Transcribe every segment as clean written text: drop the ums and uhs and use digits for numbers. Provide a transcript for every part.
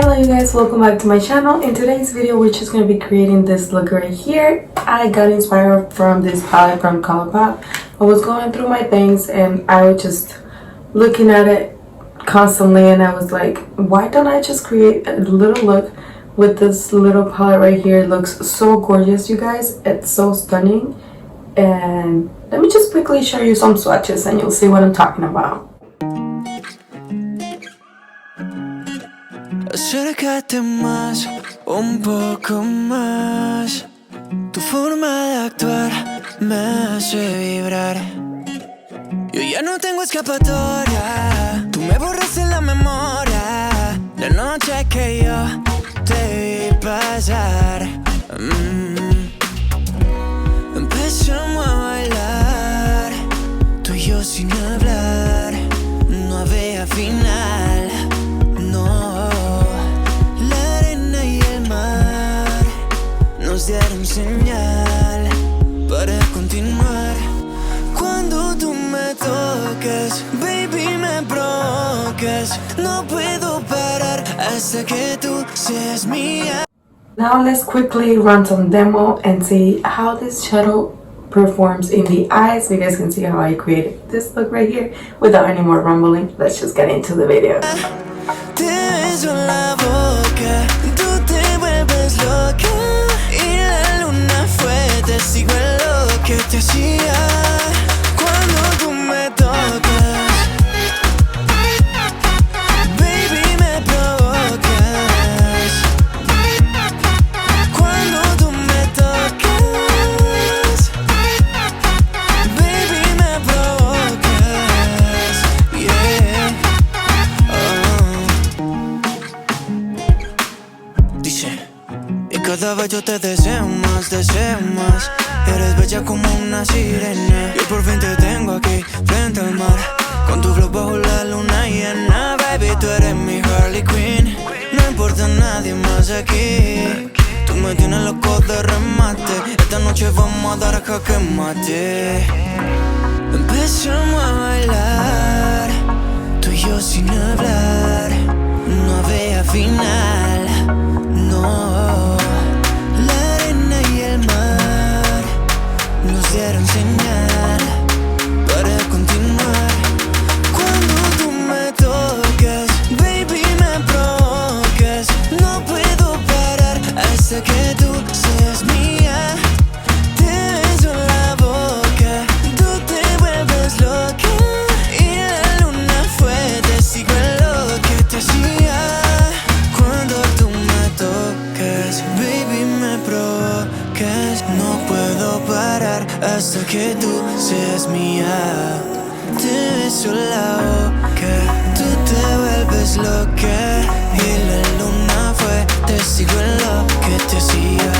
Hello you guys, welcome back to my channel. In today's video we're just going to be creating this look right here. I got inspired from this palette from Colourpop. I was going through my things and I was just looking at it constantly and I was like, why don't I just create a little look with this little palette right here. It looks so gorgeous, you guys. It's so stunning. And let me just quickly show you some swatches and you'll see what I'm talking about. Acércate más, un poco más. Tu forma de actuar me hace vibrar. Yo ya no tengo escapatoria. Tú me borraste la memoria. La noche que yo te vi pasar. Empezamos a bailar, tú y yo sin hablar. No había final. Nos dieron señal para continuar. Cuando tú me toques, baby, me provocas. No puedo parar hasta que tú seas mía. Now let's quickly run some demo and see how this shadow performs in the eyes. So you guys can see how I created this look right here without any more rumbling. Let's just get into the video. Te beso en la boca, tú te vuelves loca. Y la luna fue testigo de lo que te hacía cuando tú me tocas. Baby, me provocas. Cuando tú me tocas. Baby, me provocas. Yeah. Dice. Y cada vez yo te deseo más, deseo más. Eres bella como una sirena. Yo por fin te tengo aquí, frente al mar. Con tu flow bajo la luna llena. Baby, tú eres mi Harley Quinn. No importa nadie más aquí. Tú me tienes loco de remate. Esta noche vamos a dar a jaque mate. Empezamos a bailar, tú y yo sin hablar. No había final, no. Nos dieron señal para continuar. Cuando tú me tocas, baby, me provocas. No puedo parar hasta que tú seas mía. Te beso en la boca, tú te vuelves loca. Y la luna fue testigo de lo que te hacía cuando tú me tocas, baby, me provocas. No puedo parar hasta que tú seas mía. Te beso la boca, tú te vuelves loca. Y la luna fue testigo de lo que te hacía.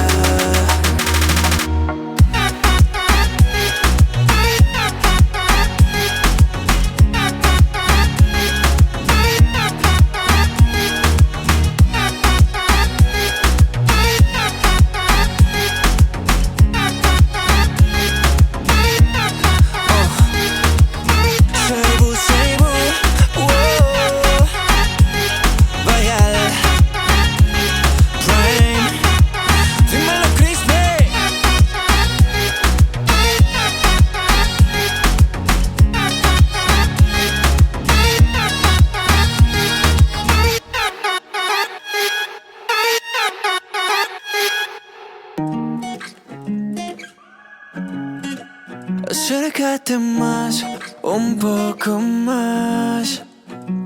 Acércate más, un poco más.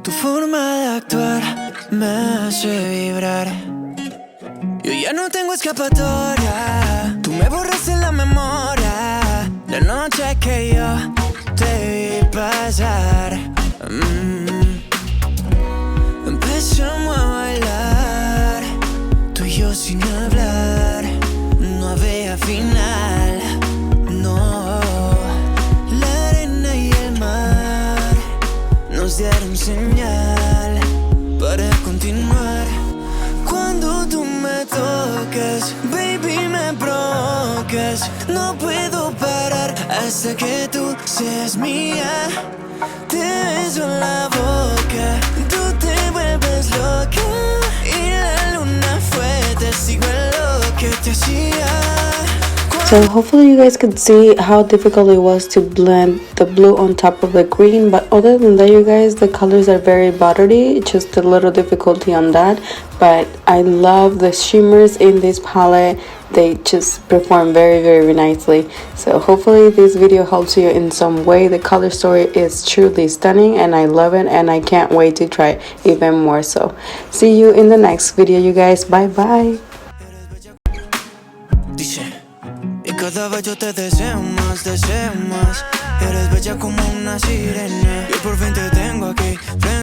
Tu forma de actuar me hace vibrar. Yo ya no tengo escapatoria. Tú me borraste la memoria. La noche que yo te vi pasar. Empezamos a bailar, tú y yo sin hablar. No había final. Nos dieron señal para continuar. Cuando tú me tocas, baby, me provocas. No puedo parar hasta que tú seas mía. Te beso en la boca, tú te vuelves loca. Y So hopefully you guys could see how difficult it was to blend the blue on top of the green, but other than that, you guys, the colors are very buttery, just a little difficulty on that. But I love the shimmers in this palette. They just perform very nicely. So hopefully this video helps you in some way. The color story is truly stunning and I love it, and I can't wait to try it even more. So see you in the next video, you guys. Bye bye. Dice, y cada vez yo te deseo más, deseo más. Eres bella como una sirena, y por fin te tengo aquí.